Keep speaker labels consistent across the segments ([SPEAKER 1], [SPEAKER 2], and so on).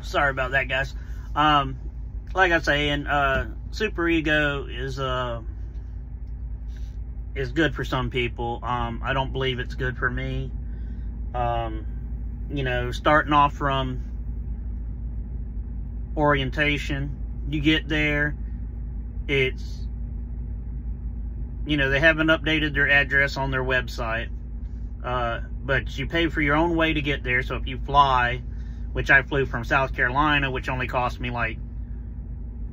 [SPEAKER 1] Sorry about that, guys. Like I was saying, Super Ego is good for some people. I don't believe it's good for me. You know, starting off from orientation, you get there, it's, you know, they haven't updated their address on their website, but you pay for your own way to get there. So if you fly, which I flew from South Carolina, which only cost me like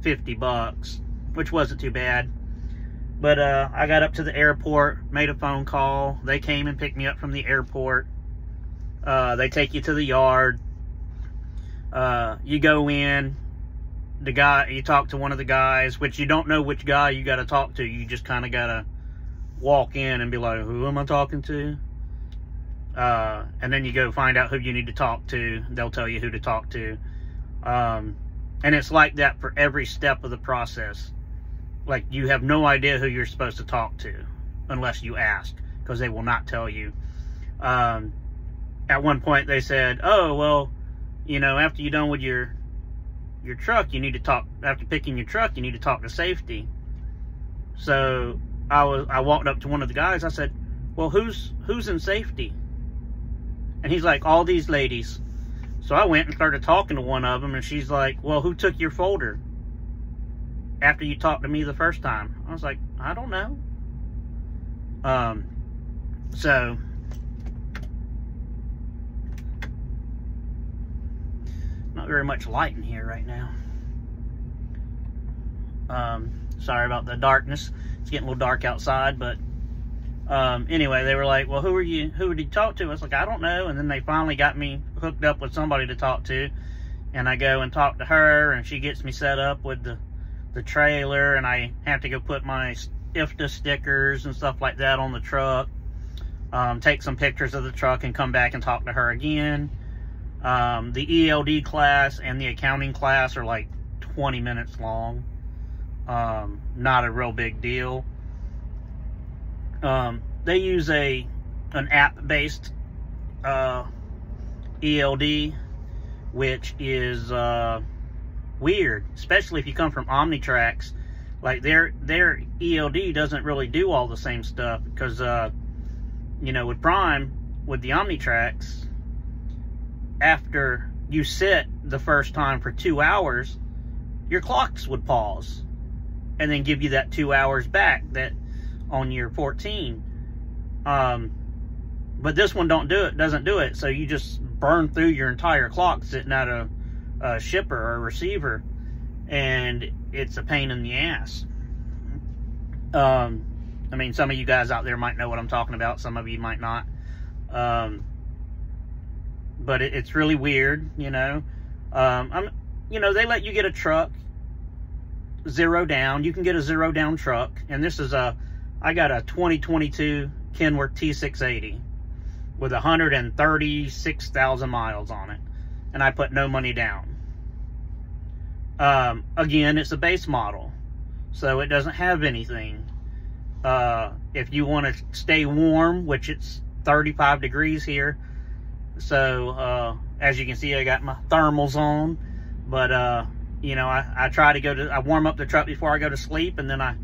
[SPEAKER 1] $50, which wasn't too bad. But I got up to the airport, made a phone call. They came and picked me up from the airport. They take you to the yard. You go in. You talk to one of the guys, which you don't know which guy you got to talk to. You just kind of got to walk in and be like, who am I talking to? And then you go find out who you need to talk to. They'll tell you who to talk to. And it's like that for every step of the process. Like, you have no idea who you're supposed to talk to unless you ask, because they will not tell you. At one point they said, oh, well, you know, after you're done with your truck, you need to talk, after picking your truck, you need to talk to safety. So I walked up to one of the guys. I said, well, who's in safety? And he's like, all these ladies. So I went and started talking to one of them, and she's like, well, who took your folder after you talked to me the first time? I was like, I don't know. So not very much light in here right now. Sorry about the darkness. It's getting a little dark outside, but anyway, they were like, well, who did you talk to? I was like, I don't know. And then they finally got me hooked up with somebody to talk to, and I go and talk to her, and she gets me set up with the trailer, and I have to go put my IFTA stickers and stuff like that on the truck, take some pictures of the truck, and come back and talk to her again. The ELD class and the accounting class are like 20 minutes long. Not a real big deal. They use an app-based ELD, which is weird, especially if you come from Omnitracs. Like, their ELD doesn't really do all the same stuff, because you know, with Prime, with the Omnitracs, after you sit the first time for 2 hours, your clocks would pause and then give you that 2 hours back that on your 14. But this one doesn't do it. So you just burn through your entire clock sitting at a shipper or a receiver, and it's a pain in the ass. I mean, some of you guys out there might know what I'm talking about. Some of you might not. But it's really weird, you know. You know, they let you get a truck 0 down. You can get a 0 down truck, and this is I got a 2022 Kenworth T680 with 136,000 miles on it, and I put no money down. Again, it's a base model, so it doesn't have anything. If you want to stay warm, which it's 35 degrees here, so as you can see, I got my thermals on. But you know, I try to I warm up the truck before I go to sleep, and then I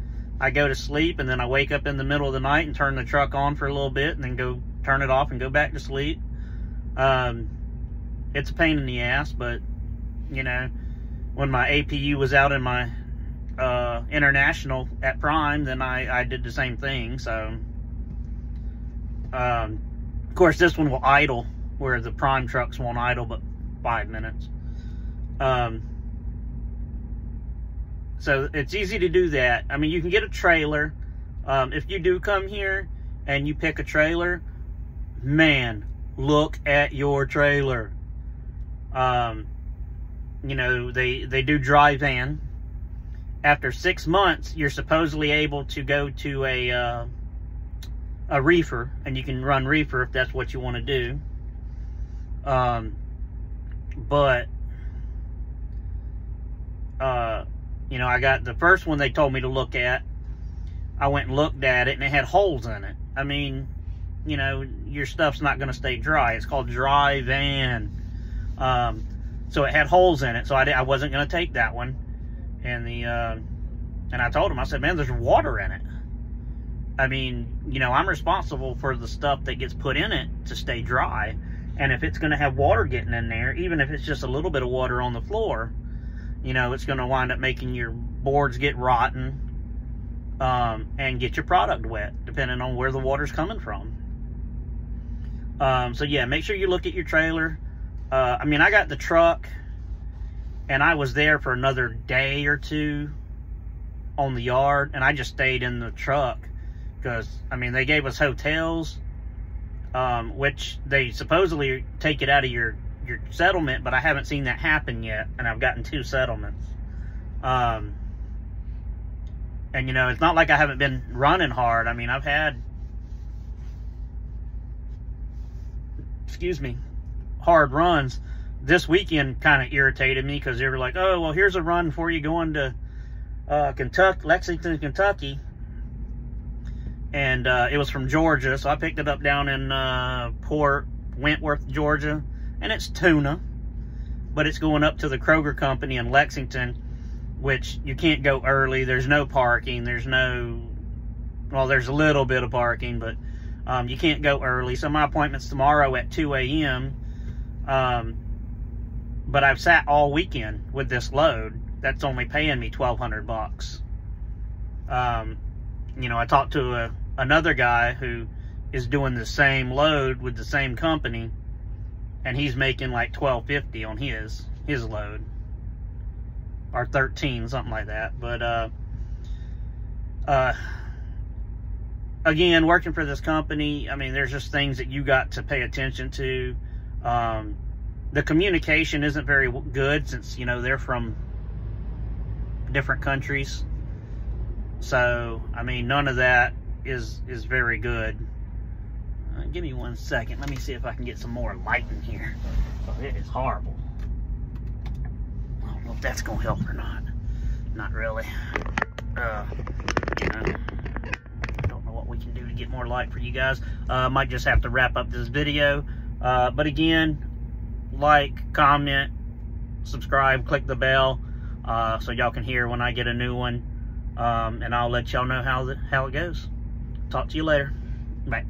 [SPEAKER 1] go to sleep, and then I wake up in the middle of the night and turn the truck on for a little bit, and then go turn it off and go back to sleep. It's a pain in the ass, but you know, when my APU was out in my international at Prime, then I did the same thing. So of course, this one will idle, where the Prime trucks won't idle but 5 minutes. So it's easy to do that. I mean, you can get a trailer. If you do come here and you pick a trailer, man, look at your trailer. You know, they do dry van. After 6 months, you're supposedly able to go to a reefer, and you can run reefer if that's what you want to do. But you know, I got the first one they told me to look at. I went and looked at it, and it had holes in it. I mean, you know, your stuff's not going to stay dry. It's called dry van. So it had holes in it, so I wasn't going to take that one. And and I told him, I said, man, there's water in it. I mean, you know, I'm responsible for the stuff that gets put in it to stay dry. And if it's going to have water getting in there, even if it's just a little bit of water on the floor, you know, it's going to wind up making your boards get rotten and get your product wet, depending on where the water's coming from. So yeah, make sure you look at your trailer. I mean, I got the truck, and I was there for another day or two on the yard, and I just stayed in the truck because, I mean, they gave us hotels, which they supposedly take it out of your settlement, but I haven't seen that happen yet, and I've gotten 2 settlements. And, you know, it's not like I haven't been running hard. I mean, I've had, excuse me, hard runs. This weekend kind of irritated me because they were like, oh, well, here's a run for you going to Lexington, Kentucky. And it was from Georgia, so I picked it up down in Port Wentworth, Georgia. And it's tuna, but it's going up to the Kroger company in Lexington, which you can't go early. There's no parking. There's no, well, there's a little bit of parking, but you can't go early. So my appointment's tomorrow at 2 a.m. But I've sat all weekend with this load. That's only paying me $1,200. You know, I talked to another guy who is doing the same load with the same company, and he's making like $12.50 on his load, or $13, something like that. But again, working for this company, I mean, there's just things that you got to pay attention to. The communication isn't very good since, you know, they're from different countries. So, I mean, none of that is very good. Give me 1 second. Let me see if I can get some more light in here. Oh, it is horrible. I don't know if that's going to help or not. Not really. You know, I don't know what we can do to get more light for you guys. Might just have to wrap up this video. But again, like, comment, subscribe, click the bell, so y'all can hear when I get a new one. And I'll let y'all know how it goes. Talk to you later. Bye.